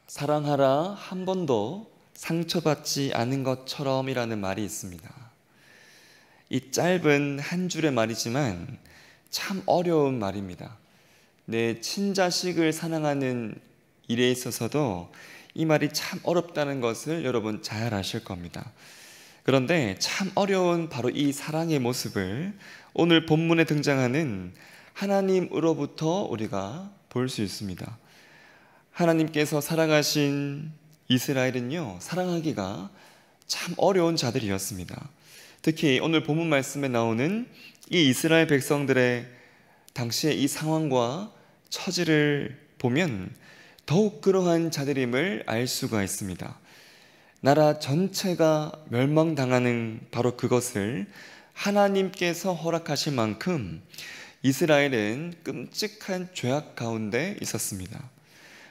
사랑하라 한 번도 상처받지 않은 것처럼이라는 말이 있습니다. 이 짧은 한 줄의 말이지만 참 어려운 말입니다. 내 친자식을 사랑하는 일에 있어서도 이 말이 참 어렵다는 것을 여러분 잘 아실 겁니다. 그런데 참 어려운 바로 이 사랑의 모습을 오늘 본문에 등장하는 하나님으로부터 우리가 볼 수 있습니다. 하나님께서 사랑하신 이스라엘은요, 사랑하기가 참 어려운 자들이었습니다. 특히 오늘 본문 말씀에 나오는 이 이스라엘 백성들의 당시의 이 상황과 처지를 보면 더욱 그러한 자들임을 알 수가 있습니다. 나라 전체가 멸망당하는 바로 그것을 하나님께서 허락하실 만큼 이스라엘은 끔찍한 죄악 가운데 있었습니다.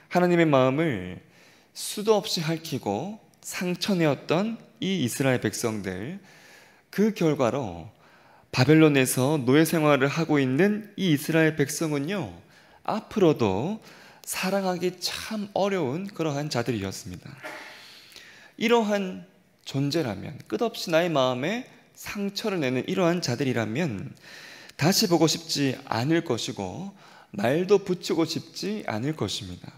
하나님의 마음을 수도 없이 핥히고 상처내었던 이 이스라엘 백성들, 그 결과로 바벨론에서 노예 생활을 하고 있는 이 이스라엘 백성은요, 앞으로도 사랑하기 참 어려운 그러한 자들이었습니다. 이러한 존재라면, 끝없이 나의 마음에 상처를 내는 이러한 자들이라면 다시 보고 싶지 않을 것이고 말도 붙이고 싶지 않을 것입니다.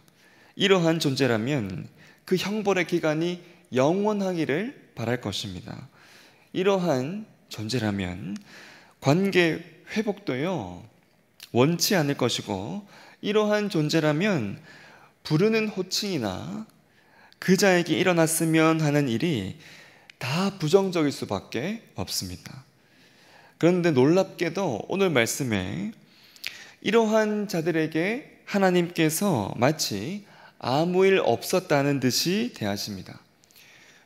이러한 존재라면 그 형벌의 기간이 영원하기를 바랄 것입니다. 이러한 존재라면 관계 회복도요, 원치 않을 것이고, 이러한 존재라면 부르는 호칭이나 그 자에게 일어났으면 하는 일이 다 부정적일 수밖에 없습니다. 그런데 놀랍게도 오늘 말씀에 이러한 자들에게 하나님께서 마치 아무 일 없었다는 듯이 대하십니다.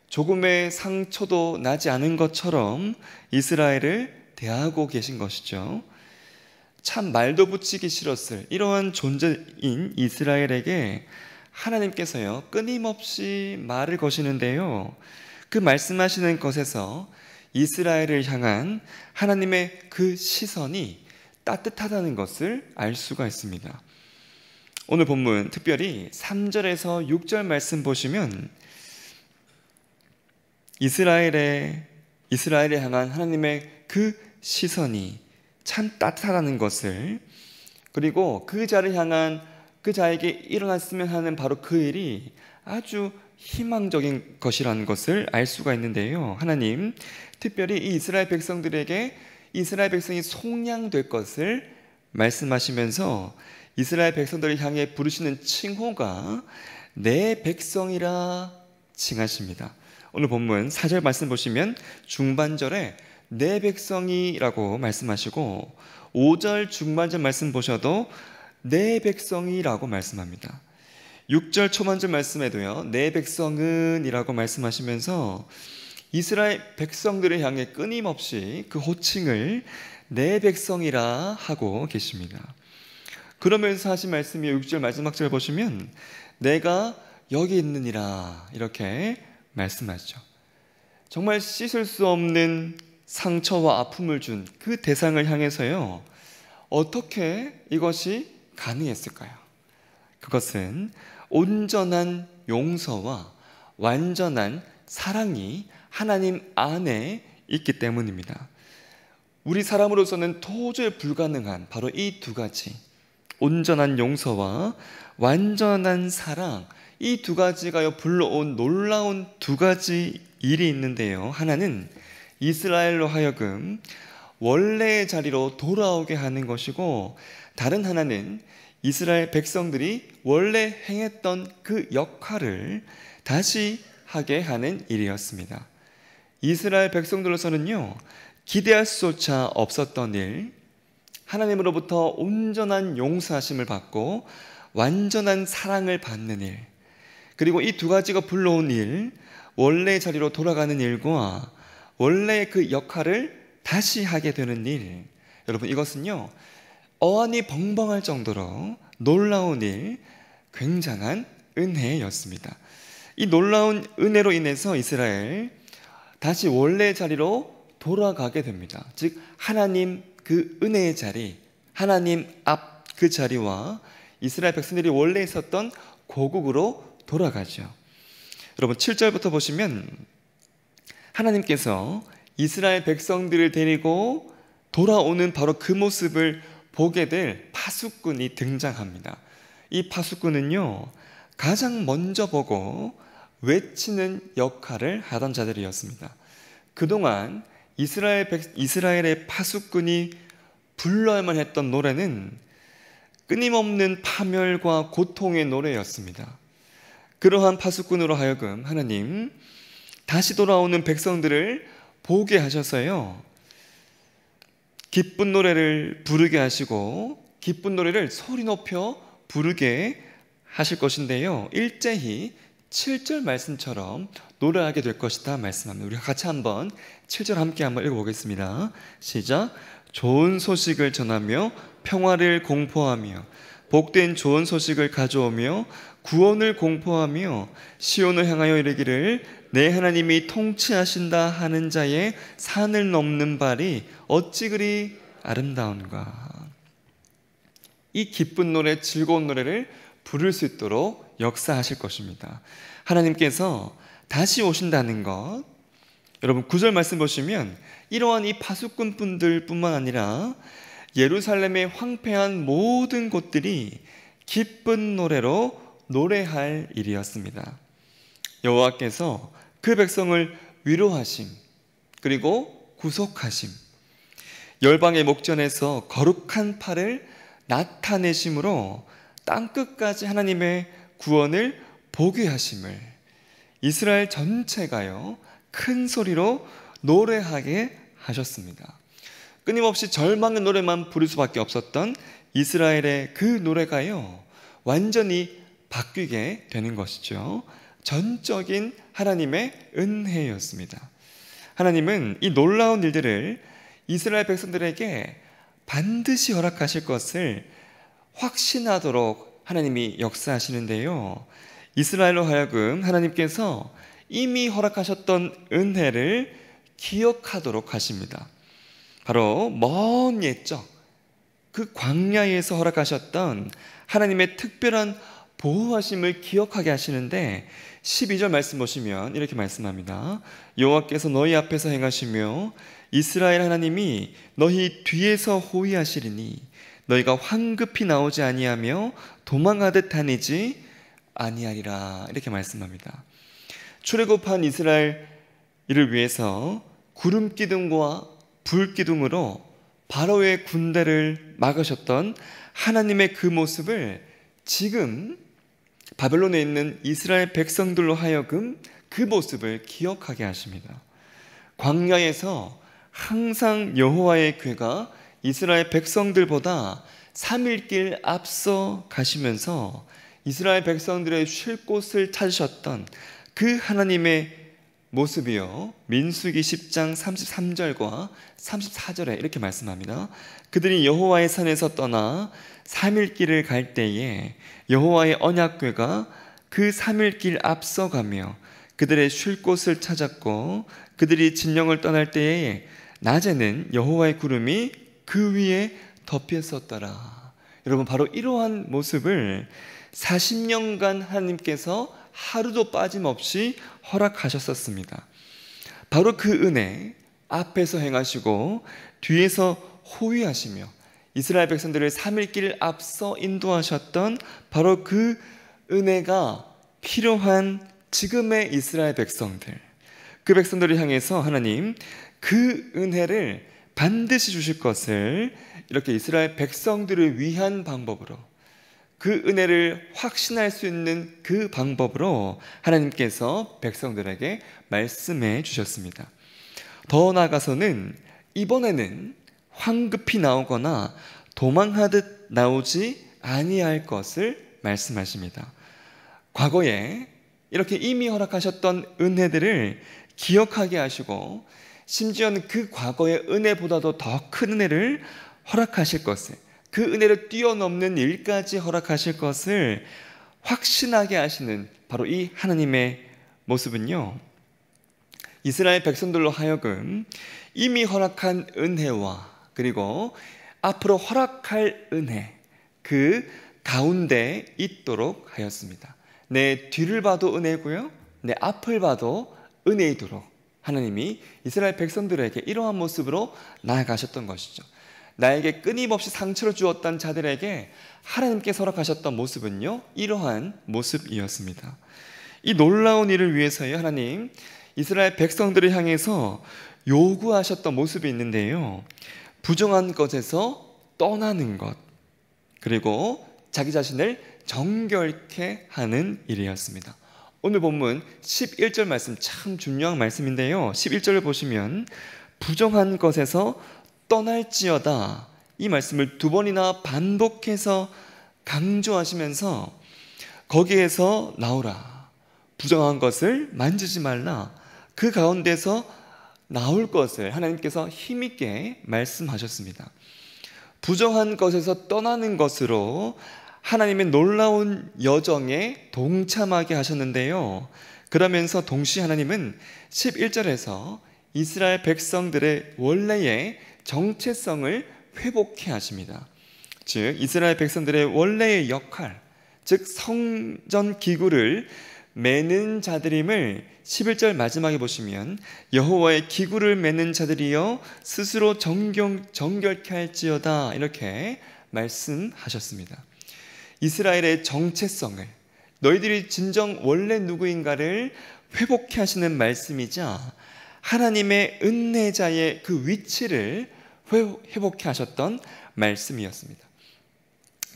조금의 상처도 나지 않은 것처럼 이스라엘을 대하고 계신 것이죠. 참 말도 붙이기 싫었을 이러한 존재인 이스라엘에게 하나님께서요, 끊임없이 말을 거시는데요, 그 말씀하시는 것에서 이스라엘을 향한 하나님의 그 시선이 따뜻하다는 것을 알 수가 있습니다. 오늘 본문 특별히 3절에서 6절 말씀 보시면 이스라엘을 향한 하나님의 그 시선이 참 따뜻하다는 것을, 그리고 그 자를 향한 그 자에게 일어났으면 하는 바로 그 일이 아주 희망적인 것이라는 것을 알 수가 있는데요, 하나님 특별히 이 이스라엘 백성들에게 이스라엘 백성이 속량될 것을 말씀하시면서 이스라엘 백성들을 향해 부르시는 칭호가 내 백성이라 칭하십니다. 오늘 본문 4절 말씀 보시면 중반절에 내 백성이라고 말씀하시고 5절 중반절 말씀 보셔도 내 백성이라고 말씀합니다. 6절 초반절 말씀에도요, 내 백성은 이라고 말씀하시면서 이스라엘 백성들을 향해 끊임없이 그 호칭을 내 백성이라 하고 계십니다. 그러면서 하신 말씀이 6절 마지막 절 보시면 내가 여기 있느니라 이렇게 말씀하시죠. 정말 씻을 수 없는 상처와 아픔을 준 그 대상을 향해서요, 어떻게 이것이 가능했을까요? 그것은 온전한 용서와 완전한 사랑이 하나님 안에 있기 때문입니다. 우리 사람으로서는 도저히 불가능한 바로 이 두 가지, 온전한 용서와 완전한 사랑, 이 두 가지가 불러온 놀라운 두 가지 일이 있는데요, 하나는 이스라엘로 하여금 원래의 자리로 돌아오게 하는 것이고, 다른 하나는 이스라엘 백성들이 원래 행했던 그 역할을 다시 하게 하는 일이었습니다. 이스라엘 백성들로서는요, 기대할 수조차 없었던 일, 하나님으로부터 온전한 용서하심을 받고 완전한 사랑을 받는 일, 그리고 이 두 가지가 불러온 일, 원래의 자리로 돌아가는 일과 원래의 그 역할을 다시 하게 되는 일, 여러분 이것은요, 어안이 벙벙할 정도로 놀라운 일, 굉장한 은혜였습니다. 이 놀라운 은혜로 인해서 이스라엘 다시 원래의 자리로 돌아가게 됩니다. 즉 하나님 그 은혜의 자리, 하나님 앞 그 자리와 이스라엘 백성들이 원래 있었던 고국으로 돌아가죠. 여러분 7절부터 보시면 하나님께서 이스라엘 백성들을 데리고 돌아오는 바로 그 모습을 보게 될 파수꾼이 등장합니다. 이 파수꾼은요, 가장 먼저 보고 외치는 역할을 하던 자들이었습니다. 그동안 이스라엘의 파수꾼이 불러야만 했던 노래는 끊임없는 파멸과 고통의 노래였습니다. 그러한 파수꾼으로 하여금 하나님 다시 돌아오는 백성들을 보게 하셔서요, 기쁜 노래를 부르게 하시고 기쁜 노래를 소리 높여 부르게 하실 것인데요, 일제히 7절 말씀처럼 노래하게 될 것이다 말씀합니다. 우리가 같이 한번 7절 함께 한번 읽어보겠습니다. 시작. 좋은 소식을 전하며 평화를 공포하며 복된 좋은 소식을 가져오며 구원을 공포하며 시온을 향하여 이르기를 내 하나님이 통치하신다 하는 자의 산을 넘는 발이 어찌 그리 아름다운가. 이 기쁜 노래, 즐거운 노래를 부를 수 있도록 역사하실 것입니다. 하나님께서 다시 오신다는 것, 여러분 9절 말씀 보시면 이러한 이 파수꾼분들 뿐만 아니라 예루살렘의 황폐한 모든 곳들이 기쁜 노래로 노래할 일이었습니다. 여호와께서 그 백성을 위로하심, 그리고 구속하심, 열방의 목전에서 거룩한 팔을 나타내심으로 땅끝까지 하나님의 구원을 보게 하심을 이스라엘 전체가요, 큰 소리로 노래하게 하셨습니다. 끊임없이 절망의 노래만 부를 수밖에 없었던 이스라엘의 그 노래가요, 완전히 바뀌게 되는 것이죠. 전적인 하나님의 은혜였습니다. 하나님은 이 놀라운 일들을 이스라엘 백성들에게 반드시 허락하실 것을 확신하도록 하나님이 역사하시는데요, 이스라엘로 하여금 하나님께서 이미 허락하셨던 은혜를 기억하도록 하십니다. 바로 먼 옛적 그 광야에서 허락하셨던 하나님의 특별한 보호하심을 기억하게 하시는데 12절 말씀 보시면 이렇게 말씀합니다. 여호와께서 너희 앞에서 행하시며 이스라엘 하나님이 너희 뒤에서 호위하시리니 너희가 황급히 나오지 아니하며 도망하듯 다니지 아니하리라. 이렇게 말씀합니다. 출애굽한 이스라엘을 위해서 구름 기둥과 불 기둥으로 바로의 군대를 막으셨던 하나님의 그 모습을 지금 바벨론에 있는 이스라엘 백성들로 하여금 그 모습을 기억하게 하십니다. 광야에서 항상 여호와의 궤가 이스라엘 백성들보다 3일길 앞서 가시면서 이스라엘 백성들의 쉴 곳을 찾으셨던 그 하나님의 모습이요, 민수기 10장 33절과 34절에 이렇게 말씀합니다. 그들이 여호와의 산에서 떠나 3일길을 갈 때에 여호와의 언약궤가 그 3일길 앞서가며 그들의 쉴 곳을 찾았고 그들이 진영을 떠날 때에 낮에는 여호와의 구름이 그 위에 덮였었더라. 여러분, 바로 이러한 모습을 40년간 하나님께서 하루도 빠짐없이 허락하셨었습니다. 바로 그 은혜, 앞에서 행하시고 뒤에서 호위하시며 이스라엘 백성들을 3일길 앞서 인도하셨던 바로 그 은혜가 필요한 지금의 이스라엘 백성들, 그 백성들을 향해서 하나님 그 은혜를 반드시 주실 것을 이렇게 이스라엘 백성들을 위한 방법으로, 그 은혜를 확신할 수 있는 그 방법으로 하나님께서 백성들에게 말씀해 주셨습니다. 더 나아가서는 이번에는 황급히 나오거나 도망하듯 나오지 아니할 것을 말씀하십니다. 과거에 이렇게 이미 허락하셨던 은혜들을 기억하게 하시고 심지어는 그 과거의 은혜보다도 더 큰 은혜를 허락하실 것을, 그 은혜를 뛰어넘는 일까지 허락하실 것을 확신하게 하시는 바로 이 하나님의 모습은요, 이스라엘 백성들로 하여금 이미 허락한 은혜와 그리고 앞으로 허락할 은혜, 그 가운데 있도록 하였습니다. 내 뒤를 봐도 은혜고요, 내 앞을 봐도 은혜이도록 하나님이 이스라엘 백성들에게 이러한 모습으로 나아가셨던 것이죠. 나에게 끊임없이 상처를 주었던 자들에게 하나님께 허락하셨던 모습은요, 이러한 모습이었습니다. 이 놀라운 일을 위해서요, 하나님 이스라엘 백성들을 향해서 요구하셨던 모습이 있는데요, 부정한 것에서 떠나는 것, 그리고 자기 자신을 정결케 하는 일이었습니다. 오늘 본문 11절 말씀 참 중요한 말씀인데요, 11절을 보시면 부정한 것에서 떠날지어다, 이 말씀을 두 번이나 반복해서 강조하시면서 거기에서 나오라, 부정한 것을 만지지 말라, 그 가운데서 나올 것을 하나님께서 힘있게 말씀하셨습니다. 부정한 것에서 떠나는 것으로 하나님의 놀라운 여정에 동참하게 하셨는데요, 그러면서 동시에 하나님은 11절에서 이스라엘 백성들의 원래의 정체성을 회복해 하십니다. 즉 이스라엘 백성들의 원래의 역할, 즉 성전 기구를 매는 자들임을 11절 마지막에 보시면 여호와의 기구를 매는 자들이여 스스로 정결케 할지어다, 이렇게 말씀하셨습니다. 이스라엘의 정체성을, 너희들이 진정 원래 누구인가를 회복해 하시는 말씀이자 하나님의 은혜자의 그 위치를 회복해 하셨던 말씀이었습니다.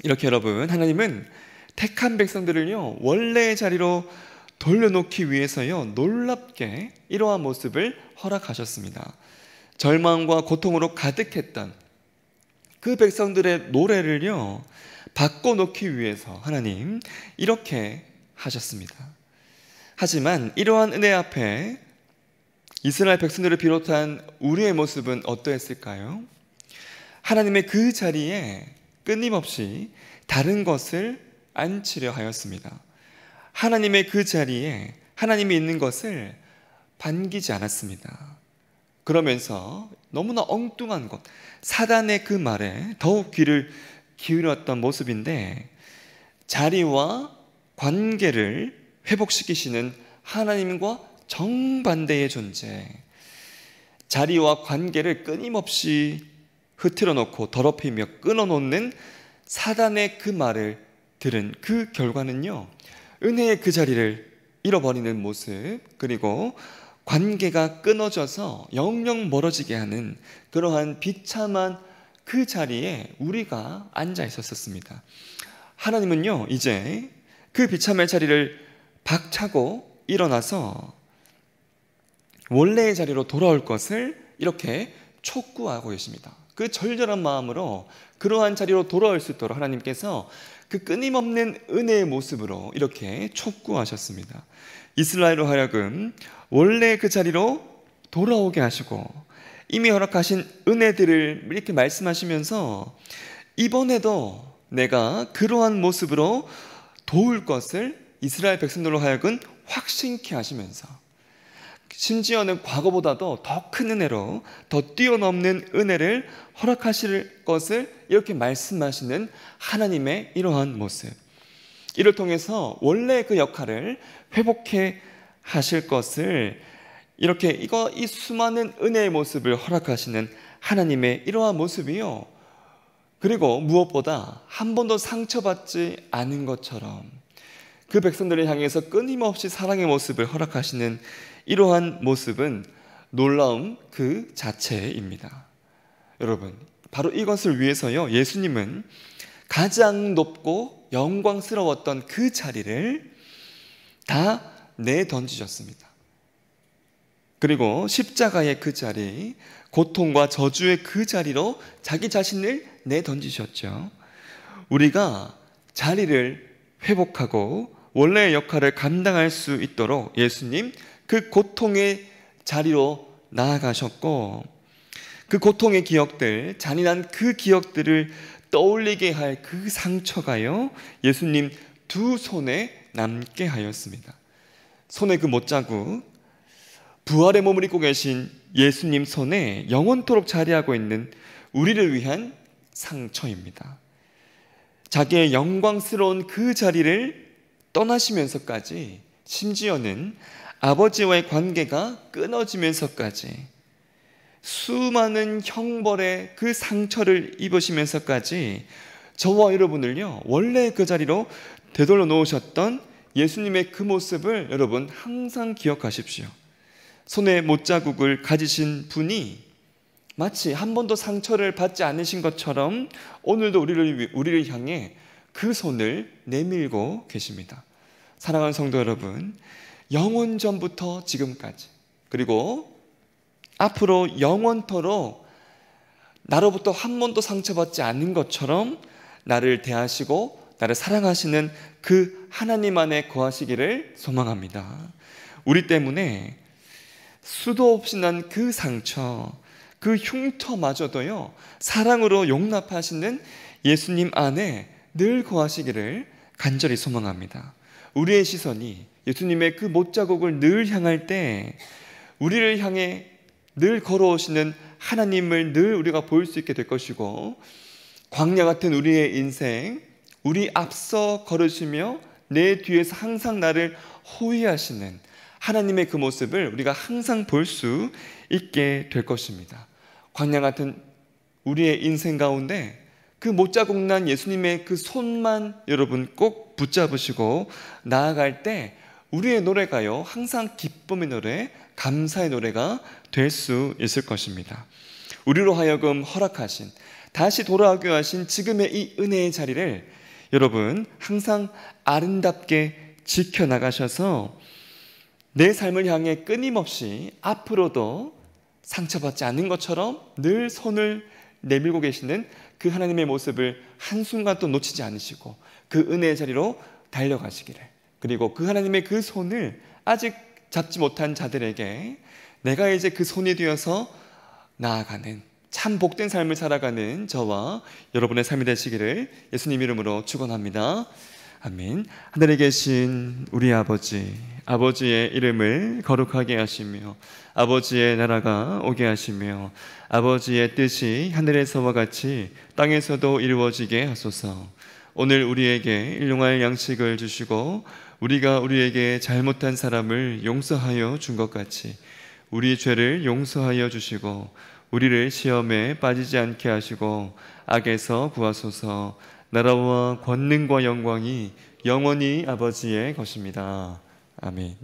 이렇게 여러분, 하나님은 택한 백성들을요 원래의 자리로 돌려놓기 위해서요 놀랍게 이러한 모습을 허락하셨습니다. 절망과 고통으로 가득했던 그 백성들의 노래를요 바꿔놓기 위해서 하나님 이렇게 하셨습니다. 하지만 이러한 은혜 앞에 이스라엘 백성들을 비롯한 우리의 모습은 어떠했을까요? 하나님의 그 자리에 끊임없이 다른 것을 앉히려 하였습니다. 하나님의 그 자리에 하나님이 있는 것을 반기지 않았습니다. 그러면서 너무나 엉뚱한 것, 사단의 그 말에 더욱 귀를 기울였던 모습인데, 자리와 관계를 회복시키시는 하나님과 정반대의 존재, 자리와 관계를 끊임없이 흐트러 놓고 더럽히며 끊어놓는 사단의 그 말을 들은 그 결과는요 은혜의 그 자리를 잃어버리는 모습, 그리고 관계가 끊어져서 영영 멀어지게 하는 그러한 비참한 그 자리에 우리가 앉아 있었습니다. 하나님은요 이제 그 비참한 자리를 박차고 일어나서 원래의 자리로 돌아올 것을 이렇게 촉구하고 계십니다. 그 절절한 마음으로 그러한 자리로 돌아올 수 있도록 하나님께서 그 끊임없는 은혜의 모습으로 이렇게 촉구하셨습니다. 이스라엘로 하여금 원래 그 자리로 돌아오게 하시고 이미 허락하신 은혜들을 이렇게 말씀하시면서 이번에도 내가 그러한 모습으로 도울 것을 이스라엘 백성들로 하여금 확신케 하시면서, 심지어는 과거보다도 더 큰 은혜로 더 뛰어넘는 은혜를 허락하실 것을 이렇게 말씀하시는 하나님의 이러한 모습, 이를 통해서 원래 그 역할을 회복해 하실 것을 이렇게 이 수많은 은혜의 모습을 허락하시는 하나님의 이러한 모습이요, 그리고 무엇보다 한 번도 상처받지 않은 것처럼 그 백성들을 향해서 끊임없이 사랑의 모습을 허락하시는 이러한 모습은 놀라움 그 자체입니다. 여러분, 바로 이것을 위해서요 예수님은 가장 높고 영광스러웠던 그 자리를 다 내던지셨습니다. 그리고 십자가의 그 자리, 고통과 저주의 그 자리로 자기 자신을 내던지셨죠. 우리가 자리를 회복하고 원래의 역할을 감당할 수 있도록 예수님 그 고통의 자리로 나아가셨고, 그 고통의 기억들, 잔인한 그 기억들을 떠올리게 할 그 상처가요 예수님 두 손에 남게 하였습니다. 손에 그 못자국, 부활의 몸을 입고 계신 예수님 손에 영원토록 자리하고 있는 우리를 위한 상처입니다. 자기의 영광스러운 그 자리를 떠나시면서까지, 심지어는 아버지와의 관계가 끊어지면서까지, 수많은 형벌의 그 상처를 입으시면서까지 저와 여러분을요, 원래 그 자리로 되돌려 놓으셨던 예수님의 그 모습을 여러분 항상 기억하십시오. 손에 못자국을 가지신 분이 마치 한 번도 상처를 받지 않으신 것처럼 오늘도 우리를 향해 그 손을 내밀고 계십니다. 사랑하는 성도 여러분, 영원 전부터 지금까지, 그리고 앞으로 영원토록 나로부터 한 번도 상처받지 않는 것처럼 나를 대하시고 나를 사랑하시는 그 하나님 안에 거하시기를 소망합니다. 우리 때문에 수도 없이 난 그 상처, 그 흉터마저도요, 사랑으로 용납하시는 예수님 안에 늘 거하시기를 간절히 소망합니다. 우리의 시선이 예수님의 그 못자국을 늘 향할 때 우리를 향해 늘 걸어오시는 하나님을 늘 우리가 볼 수 있게 될 것이고, 광야 같은 우리의 인생, 우리 앞서 걸으시며 내 뒤에서 항상 나를 호위하시는 하나님의 그 모습을 우리가 항상 볼 수 있게 될 것입니다. 광야 같은 우리의 인생 가운데 그 못자국 난 예수님의 그 손만 여러분 꼭 붙잡으시고 나아갈 때 우리의 노래가요, 항상 기쁨의 노래, 감사의 노래가 될 수 있을 것입니다. 우리로 하여금 허락하신, 다시 돌아오게 하신 지금의 이 은혜의 자리를 여러분 항상 아름답게 지켜나가셔서 내 삶을 향해 끊임없이 앞으로도 상처받지 않는 것처럼 늘 손을 내밀고 계시는 그 하나님의 모습을 한순간도 놓치지 않으시고 그 은혜의 자리로 달려가시기를, 그리고 그 하나님의 그 손을 아직 잡지 못한 자들에게 내가 이제 그 손이 되어서 나아가는 참 복된 삶을 살아가는 저와 여러분의 삶이 되시기를 예수님 이름으로 축원합니다. 아멘. 하늘에 계신 우리 아버지, 아버지의 이름을 거룩하게 하시며 아버지의 나라가 오게 하시며 아버지의 뜻이 하늘에서와 같이 땅에서도 이루어지게 하소서. 오늘 우리에게 일용할 양식을 주시고 우리가 우리에게 잘못한 사람을 용서하여 준 것 같이 우리 죄를 용서하여 주시고 우리를 시험에 빠지지 않게 하시고 악에서 구하소서. 나라와 권능과 영광이 영원히 아버지의 것입니다. 아멘.